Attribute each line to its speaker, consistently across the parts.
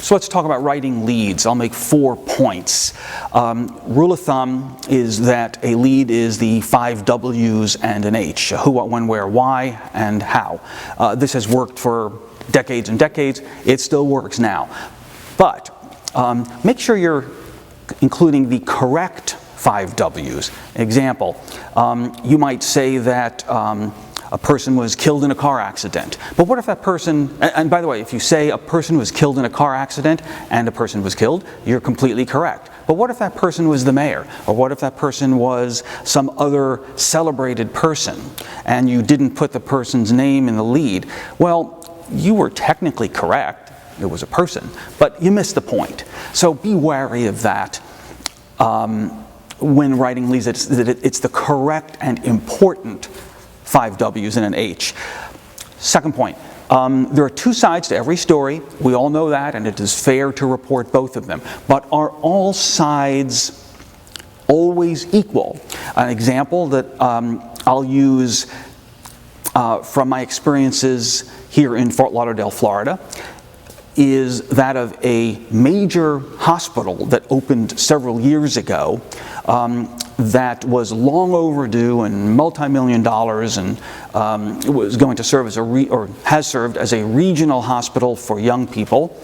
Speaker 1: So let's talk about writing leads. I'll make 4 points. Rule of thumb is that a lead is the 5 W's and an H: who, what, when, where, why, and how. This has worked for decades and decades. It still works now. But make sure you're including the correct 5 W's. Example, you might say that a person was killed in a car accident. But what if that person, and by the way, if you say a person was killed in a car accident and a person was killed, you're completely correct. But what if that person was the mayor? Or what if that person was some other celebrated person and you didn't put the person's name in the lead? Well, you were technically correct. It was a person, but you missed the point. So be wary of that when writing leads, that it's the correct and important 5 W's and an H. Second point, there are 2 sides to every story. We all know that, and it is fair to report both of them. But are all sides always equal? An example that I'll use from my experiences here in Fort Lauderdale, Florida, is that of a major hospital that opened several years ago that was long overdue and multi-million dollars, and was going to serve as or has served as a regional hospital for young people.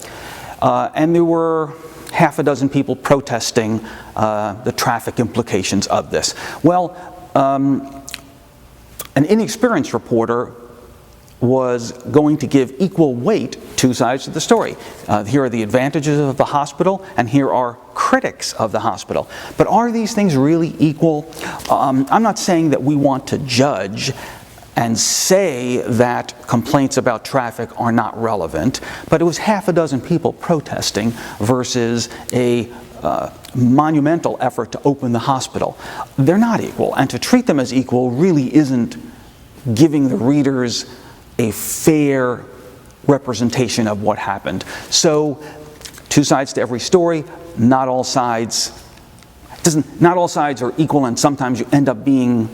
Speaker 1: And there were half a dozen people protesting the traffic implications of this. Well, an inexperienced reporter was going to give equal weight 2 sides to the story. Here are the advantages of the hospital, and here are critics of the hospital. But are these things really equal? I'm not saying that we want to judge and say that complaints about traffic are not relevant, but it was half a dozen people protesting versus a monumental effort to open the hospital. They're not equal, and to treat them as equal really isn't giving the readers a fair representation of what happened. So, 2 sides to every story. Not all sides are equal, and sometimes you end up being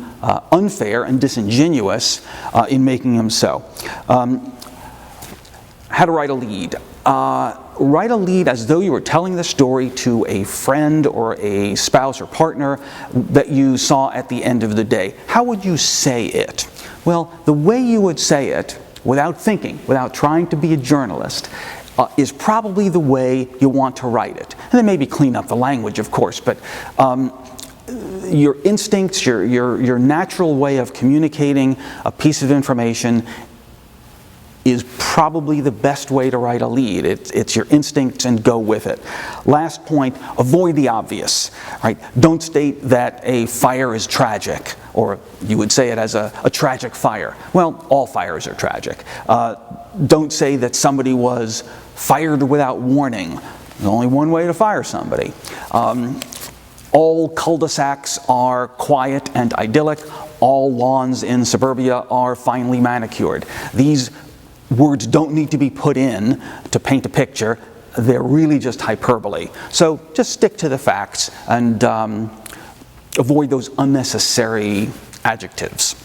Speaker 1: unfair and disingenuous in making them so. How to write a lead. Write a lead as though you were telling the story to a friend or a spouse or partner that you saw at the end of the day. How would you say it? Well, the way you would say it, without thinking, without trying to be a journalist, is probably the way you want to write it. And then maybe clean up the language, of course, but your instincts, your natural way of communicating a piece of information is probably the best way to write a lead. It's your instincts, and go with it. Last point, avoid the obvious. Right? Don't state that a fire is tragic, or you would say it as a tragic fire. Well, all fires are tragic. Don't say that somebody was fired without warning. There's only one way to fire somebody. All cul-de-sacs are quiet and idyllic. All lawns in suburbia are finely manicured. These words don't need to be put in to paint a picture. They're really just hyperbole. So just stick to the facts and avoid those unnecessary adjectives.